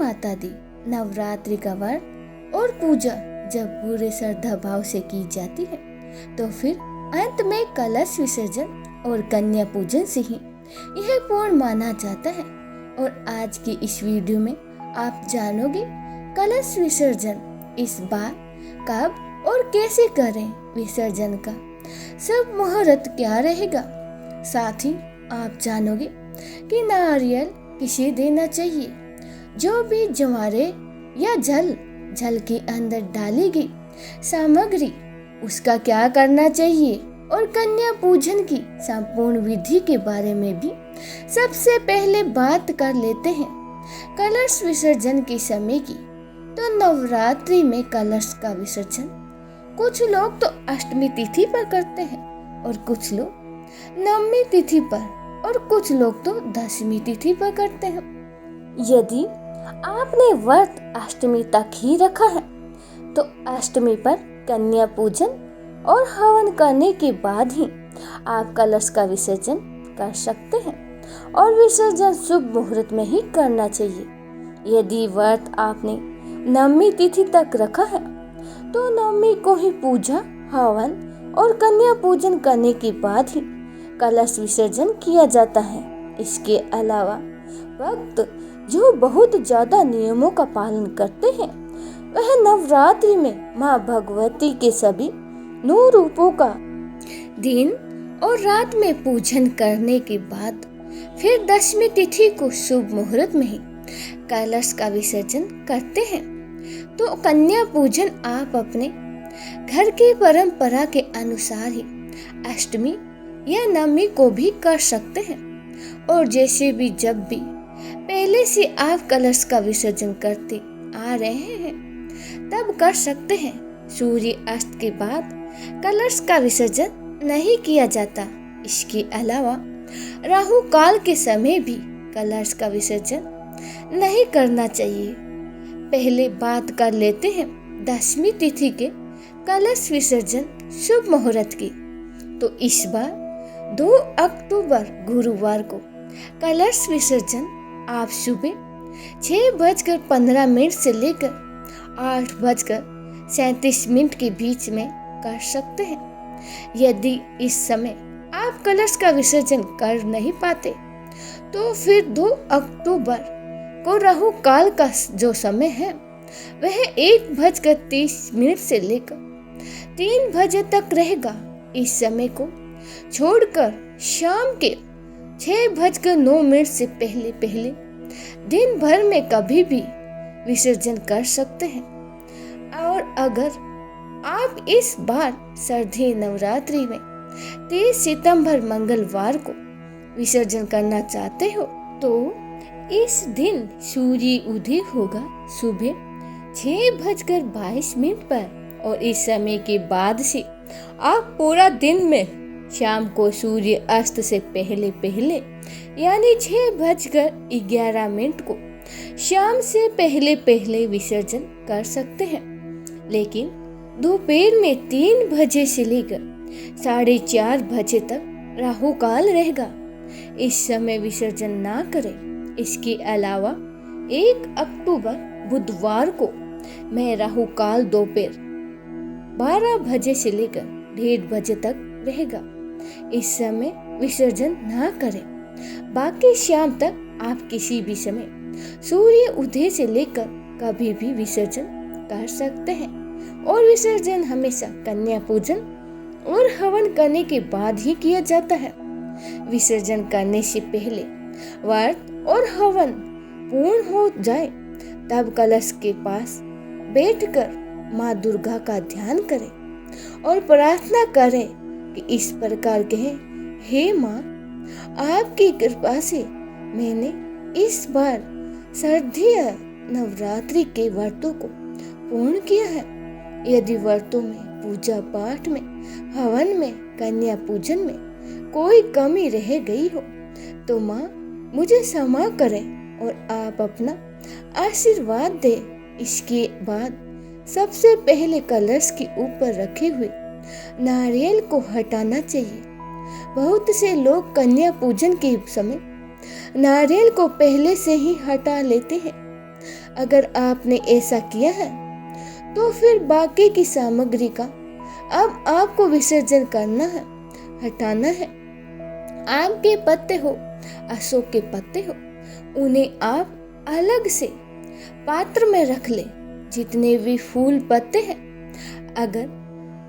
माता दी। नवरात्रि का व्रत और पूजा जब पूरे श्रद्धा भाव से की जाती है तो फिर अंत में कलश विसर्जन और कन्या पूजन से ही यह पूर्ण माना जाता है। और आज की इस वीडियो में आप जानोगे कलश विसर्जन इस बार कब और कैसे करें, विसर्जन का शुभ मुहूर्त क्या रहेगा। साथ ही आप जानोगे कि नारियल किसे देना चाहिए, जो भी जवारे या जल के अंदर डाली गई सामग्री उसका क्या करना चाहिए, और कन्या पूजन की संपूर्ण विधि के बारे में भी सबसे पहले बात कर लेते हैं। कलश विसर्जन के समय की तो नवरात्रि में कलश का विसर्जन कुछ लोग तो अष्टमी तिथि पर करते हैं और कुछ लोग नवमी तिथि पर और कुछ लोग तो दशमी तिथि पर करते हैं। यदि आपने व्रत अष्टमी तक ही रखा है तो अष्टमी पर कन्या पूजन और हवन करने के बाद ही आप कलश का विसर्जन कर सकते हैं और विसर्जन शुभ मुहूर्त में ही करना चाहिए। यदि व्रत आपने नवमी तिथि तक रखा है तो नवमी को ही पूजा, हवन और कन्या पूजन करने के बाद ही कलश विसर्जन किया जाता है। इसके अलावा भक्त जो बहुत ज्यादा नियमों का पालन करते हैं वह नवरात्रि में माँ भगवती के सभी 9 रूपों का दिन और रात में पूजन करने के बाद फिर दशमी तिथि को शुभ मुहूर्त में ही कलश का विसर्जन करते हैं। तो कन्या पूजन आप अपने घर की परंपरा के अनुसार ही अष्टमी या नवमी को भी कर सकते हैं, और जैसे भी जब भी पहले से आप कलश का विसर्जन करते आ रहे हैं तब कर सकते हैं। सूर्य अस्त के बाद कलश का विसर्जन नहीं किया जाता। इसके अलावा राहु काल के समय भी कलश का विसर्जन नहीं करना चाहिए। पहले बात कर लेते हैं दशमी तिथि के कलश विसर्जन शुभ मुहूर्त की। तो इस बार 2 अक्टूबर गुरुवार को कलश विसर्जन आप सुबह 6:15 से लेकर 8:37 के बीच में कर सकते हैं। यदि इस समय आप कलश का विसर्जन कर नहीं पाते तो फिर 2 अक्टूबर को राहु काल का जो समय है वह 1:30 से लेकर 3 बजे तक रहेगा। इस समय को छोड़कर शाम के 6:09 से पहले दिन भर में कभी भी विसर्जन कर सकते हैं। और अगर आप इस बार शारदीय नवरात्रि में 30 सितंबर मंगलवार को विसर्जन करना चाहते हो तो इस दिन सूर्य उदय होगा सुबह 6:22 पर, और इस समय के बाद से आप पूरा दिन में शाम को सूर्य अस्त से पहले यानी 6:11 को शाम से पहले विसर्जन कर सकते हैं। लेकिन दोपहर में 3 बजे से लेकर 4:30 बजे तक राहु काल रहेगा। इस समय विसर्जन ना करें। इसके अलावा 1 अक्टूबर बुधवार को मैं राहु काल दोपहर 12 बजे से लेकर 1:30 बजे तक रहेगा। इस समय विसर्जन ना करें। बाकी शाम तक आप किसी भी समय सूर्य उदय से लेकर कभी भी विसर्जन कर सकते हैं, और विसर्जन हमेशा कन्या पूजन और हवन करने के बाद ही किया जाता है। विसर्जन करने से पहले व्रत और हवन पूर्ण हो जाए तब कलश के पास बैठकर माँ दुर्गा का ध्यान करें और प्रार्थना करें कि इस प्रकार कहें, हे माँ, आपकी कृपा से मैंने इस बार शारदीय नवरात्रि के व्रतों को पूर्ण किया है। यदि व्रतों में, पूजा पाठ में, हवन में, कन्या पूजन में कोई कमी रह गई हो तो माँ मुझे क्षमा करें और आप अपना आशीर्वाद दें। इसके बाद सबसे पहले कलश के ऊपर रखे हुए नारियल को हटाना चाहिए। बहुत से लोग कन्या पूजन के समय नारियल को पहले से ही हटा लेते हैं, अगर आपने ऐसा किया है तो फिर बाकी की सामग्री का अब आपको विसर्जन करना है, हटाना है। आम के पत्ते हो, अशोक के पत्ते हो, उन्हें आप अलग से पात्र में रख ले। जितने भी फूल पत्ते हैं अगर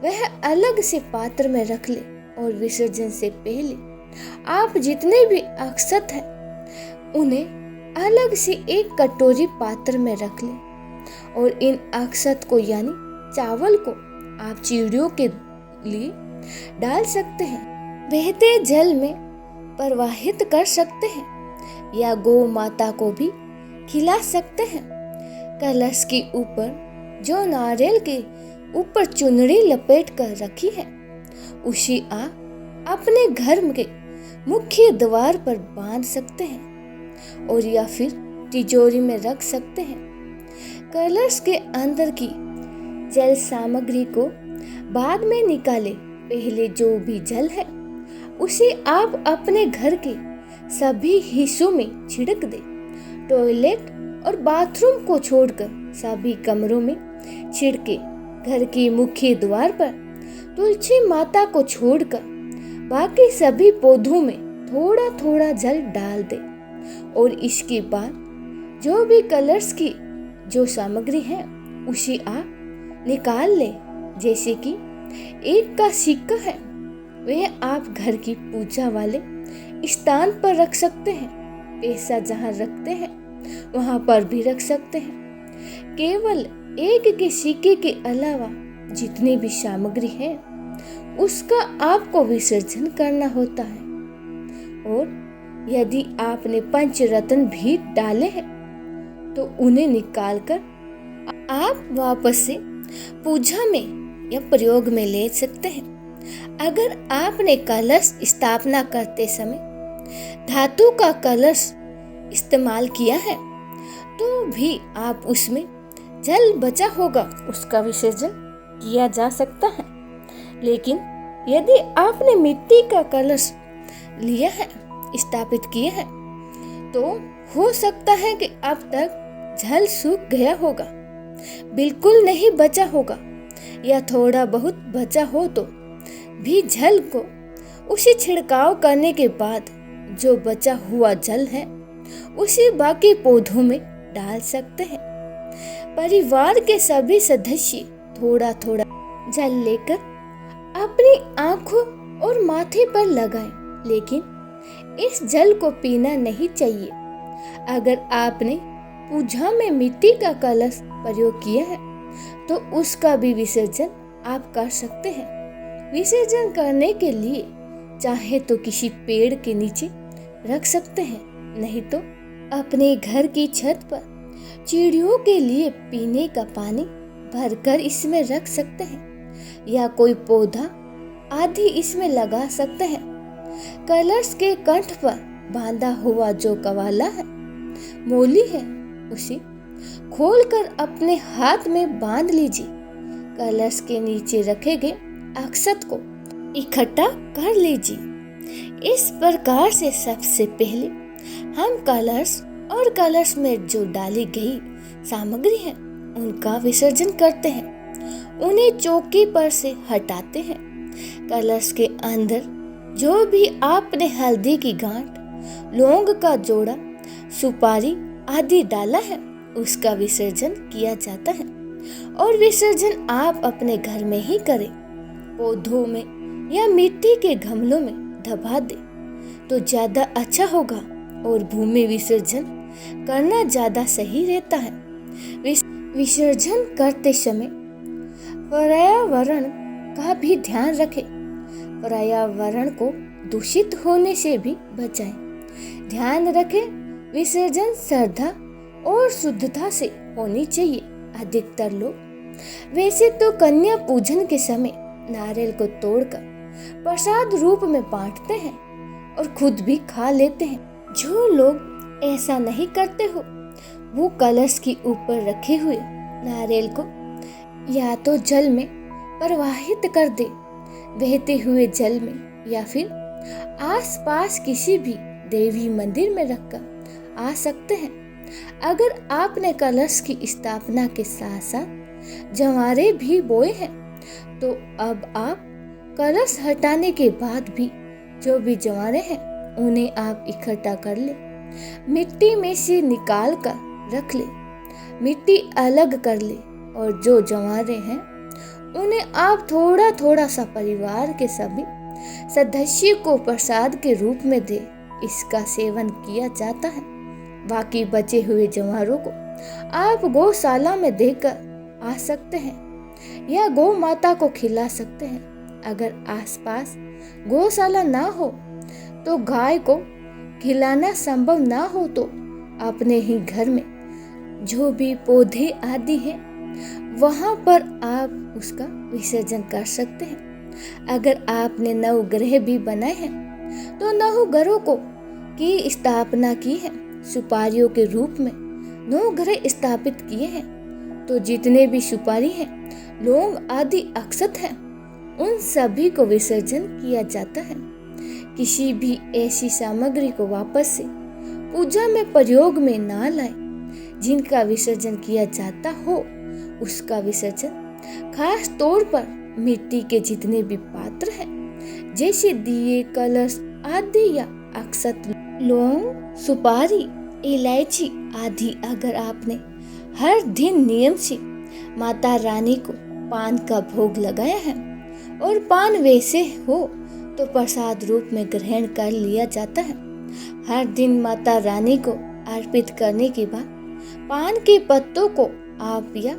वह अलग से पात्र में रख ले और विसर्जन से पहले आप जितने भी अक्षत हैं उन्हें अलग से एक कटोरी पात्र में रख ले और इन अक्षत को यानी चावल को आप चिड़ियों के लिए डाल सकते हैं, बहते जल में प्रवाहित कर सकते हैं या गौ माता को भी खिला सकते हैं। कलश के ऊपर जो नारियल के ऊपर चुनरी लपेट कर रखी है उसे आप अपने घर के मुख्य द्वार पर बांध सकते हैं और या फिर तिजोरी में रख सकते हैं। कलश के अंदर की जल सामग्री को बाद में निकाले। पहले जो भी जल है उसे आप अपने घर के सभी हिस्सों में छिड़क दे। टॉयलेट और बाथरूम को छोड़कर सभी कमरों में छिड़के। घर के मुख्य द्वार पर तुलसी माता को छोड़कर बाकी सभी पौधों में थोड़ा थोड़ा जल डाल दे और इसके बाद जो भी कलर्स की जो सामग्री है उसे आप निकाल ले। जैसे कि एक का सिक्का है वह आप घर की पूजा वाले स्थान पर रख सकते हैं। पैसा जहाँ रखते हैं वहाँ पर भी रख सकते हैं। केवल एक के सिक्के के अलावा जितनी भी सामग्री है उसका आपको विसर्जन करना होता है। और यदि आपने पंचरत्न भी डाले हैं तो उन्हें निकालकर आप वापस से पूजा में या प्रयोग में ले सकते हैं। अगर आपने कलश स्थापना करते समय धातु का कलश इस्तेमाल किया है तो भी आप उसमें जल बचा होगा उसका विसर्जन किया जा सकता है। लेकिन यदि आपने मिट्टी का कलश लिया है, स्थापित किया है, तो हो सकता है कि अब तक जल सूख गया होगा, बिल्कुल नहीं बचा होगा या थोड़ा बहुत बचा हो तो भी जल को उसे छिड़काव करने के बाद जो बचा हुआ जल है उसे बाकी पौधों में डाल सकते हैं। परिवार के सभी सदस्य थोड़ा थोड़ा जल लेकर अपनी आंखों और माथे पर लगाएं, लेकिन इस जल को पीना नहीं चाहिए। अगर आपने पूजा में मिट्टी का कलश प्रयोग किया है तो उसका भी विसर्जन आप कर सकते हैं। विसर्जन करने के लिए चाहे तो किसी पेड़ के नीचे रख सकते हैं, नहीं तो अपने घर की छत पर चिड़ियों के लिए पीने का पानी भरकर इसमें रख सकते हैं या कोई पौधा आदि इसमें लगा सकते हैं। कलश के कंठ पर बांधा हुआ जो कवाला है, मोली है, उसे खोलकर अपने हाथ में बांध लीजिए। कलश के नीचे रखे गए अक्षत को इकट्ठा कर लीजिए। इस प्रकार से सबसे पहले हम कलश और कलश में जो डाली गई सामग्री है उनका विसर्जन करते हैं। उन्हें चौकी पर से हटाते हैं। कलश के अंदर जो भी आपने हल्दी की गांठ, लौंग का जोड़ा, सुपारी आदि डाला है उसका विसर्जन किया जाता है। और विसर्जन आप अपने घर में ही करें। पौधों में या मिट्टी के गमलों में दबा दे तो ज्यादा अच्छा होगा और भूमि विसर्जन करना ज्यादा सही रहता है। विसर्जन करते समय पर्यावरण का भी ध्यान रखें। पर्यावरण को दूषित होने से भी बचाएं। ध्यान रखें विसर्जन श्रद्धा और शुद्धता से होनी चाहिए। अधिकतर लोग वैसे तो कन्या पूजन के समय नारियल को तोड़कर प्रसाद रूप में बांटते हैं और खुद भी खा लेते हैं। जो लोग ऐसा नहीं करते हो वो कलश के ऊपर रखे हुए नारियल को या तो जल में प्रवाहित कर दे, बहते हुए जल में, या फिर आसपास किसी भी देवी मंदिर में रखकर आ सकते हैं। अगर आपने कलश की स्थापना के साथ साथ जवारे भी बोए हैं, तो अब आप कलश हटाने के बाद भी जो भी जवारे हैं उन्हें आप इकट्ठा कर ले, मिट्टी में से निकाल कर रख ले, मिट्टी अलग कर ले और जो जवारे हैं उन्हें आप थोड़ा थोड़ा सा परिवार के सभी सदस्य को प्रसाद के रूप में दे। इसका सेवन किया जाता है। बाकी बचे हुए जवारों को आप गौशाला में देकर आ सकते हैं या गौ माता को खिला सकते हैं। अगर आसपास गौशाला ना हो तो गाय को खिलाना संभव ना हो तो अपने ही घर में जो भी पौधे आदि हैं वहां पर आप उसका विसर्जन कर सकते हैं। अगर आपने नवग्रह भी बनाए हैं तो नवग्रहों को की स्थापना की है, सुपारियों के रूप में नवग्रह स्थापित किए हैं, तो जितने भी सुपारी हैं, लौंग आदि अक्षत हैं, उन सभी को विसर्जन किया जाता है। किसी भी ऐसी सामग्री को वापस से पूजा में प्रयोग में ना लाए जिनका विसर्जन किया जाता हो, उसका विसर्जन खास तौर पर मिट्टी के जितने भी पात्र हैं जैसे दिए, कलश आदि या अक्षत, लौंग, सुपारी, इलायची आदि अगर आपने हर दिन नियम से माता रानी को पान का भोग लगाया है और पान वैसे हो तो प्रसाद रूप में ग्रहण कर लिया जाता है। हर दिन माता रानी को अर्पित करने के बाद पान के पत्तों को आप या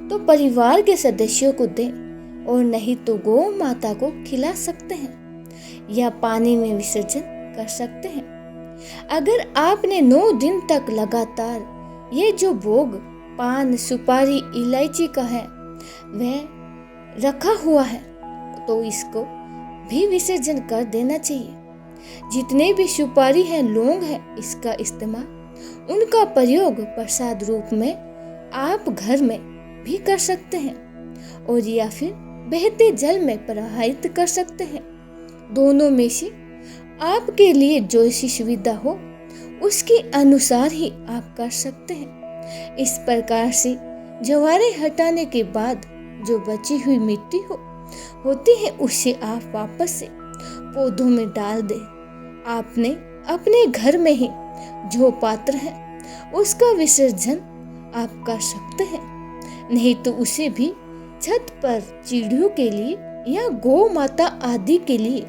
तो परिवार के सदस्यों को दें और नहीं तो गौ माता को खिला सकते हैं या पानी में विसर्जन कर सकते हैं। अगर आपने 9 दिन तक लगातार ये जो भोग पान, सुपारी, इलायची का है वह रखा हुआ है तो इसको भी विसर्जन कर देना चाहिए। जितने भी सुपारी है, लौंग है, इसका इस्तेमाल, उनका प्रयोग प्रसाद रूप में आप घर में भी कर सकते हैं और या फिर बहते जल में प्रवाहित कर सकते हैं। दोनों में से आपके लिए जो सी सुविधा हो उसके अनुसार ही आप कर सकते हैं। इस प्रकार से जवारे हटाने के बाद जो बची हुई मिट्टी होती है उसे आप वापस से पौधों में डाल दें। आपने अपने घर में ही जो पात्र है उसका विसर्जन आप कर सकते हैं, नहीं तो उसे भी छत पर चिड़ियों के लिए या गौ माता आदि के लिए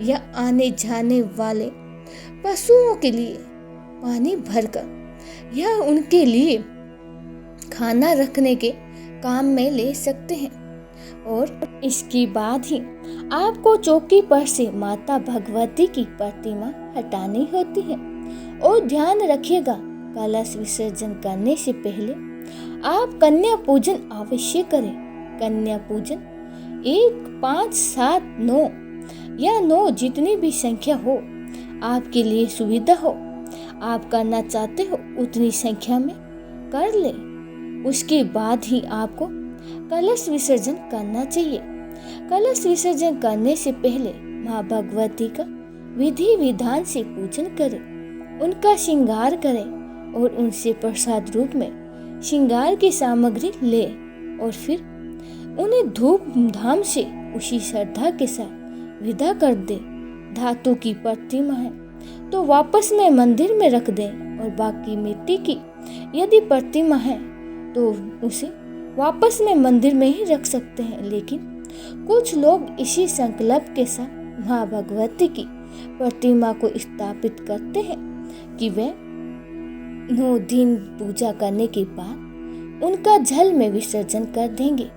या आने जाने वाले पशुओं के लिए पानी भरकर या उनके लिए खाना रखने के काम में ले सकते हैं। और इसके बाद ही आपको चौकी पर से माता भगवती की प्रतिमा हटानी होती है। और ध्यान रखिएगा, कलश विसर्जन करने से पहले आप कन्या पूजन अवश्य करें। कन्या पूजन 1, 5, 7, 9 या 9 जितनी भी संख्या हो, आपके लिए सुविधा हो, आप करना चाहते हो उतनी संख्या में कर ले। उसके बाद ही आपको कलश विसर्जन करना चाहिए। कलश विसर्जन करने से पहले माँ भगवती का विधि विधान से पूजन करें, उनका श्रृंगार करें और उनसे प्रसाद रूप में श्रृंगार की सामग्री ले और फिर उन्हें धूमधाम से उसी श्रद्धा के साथ विदा कर दे। धातु की प्रतिमा है तो वापस में मंदिर में रख दें और बाकी मिट्टी की यदि प्रतिमा है तो उसे वापस में मंदिर में ही रख सकते हैं। लेकिन कुछ लोग इसी संकल्प के साथ माँ भगवती की प्रतिमा को स्थापित करते हैं कि वे 9 दिन पूजा करने के बाद उनका जल में विसर्जन कर देंगे।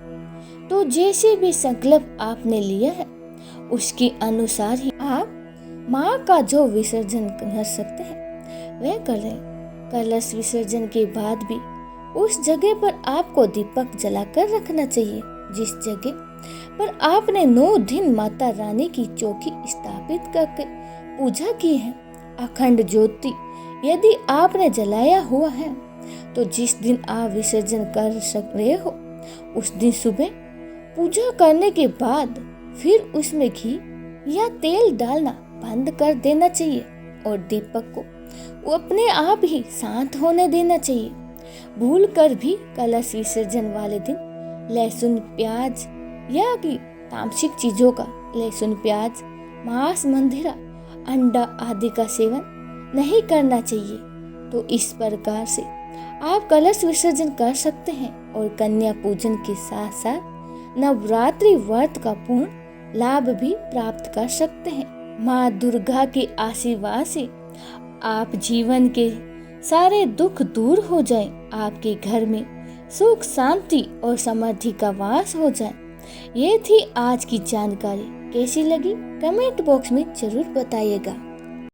तो जैसे भी संकल्प आपने लिया है उसके अनुसार ही आप माँ का जो विसर्जन कर सकते हैं वह करें। कलश विसर्जन के बाद भी उस जगह पर आपको दीपक जलाकर रखना चाहिए जिस जगह पर आपने 9 दिन माता रानी की चौकी स्थापित करके पूजा की है। अखंड ज्योति यदि आपने जलाया हुआ है तो जिस दिन आप विसर्जन कर रहे हो उस दिन सुबह पूजा करने के बाद फिर उसमें घी या तेल डालना बंद कर देना चाहिए और दीपक को वो अपने आप ही शांत होने देना चाहिए। भूल कर भी कलश विसर्जन वाले दिन लहसुन प्याज या कि तामसिक चीजों का लहसुन प्याज मांस मंदिरा अंडा आदि का सेवन नहीं करना चाहिए। तो इस प्रकार से आप कलश विसर्जन कर सकते हैं और कन्या पूजन के साथ साथ नवरात्रि व्रत का पूर्ण लाभ भी प्राप्त कर सकते हैं। माँ दुर्गा के आशीर्वाद से आप जीवन के सारे दुख दूर हो जाएं, आपके घर में सुख शांति और समृद्धि का वास हो जाए। ये थी आज की जानकारी। कैसी लगी कमेंट बॉक्स में जरूर बताइएगा।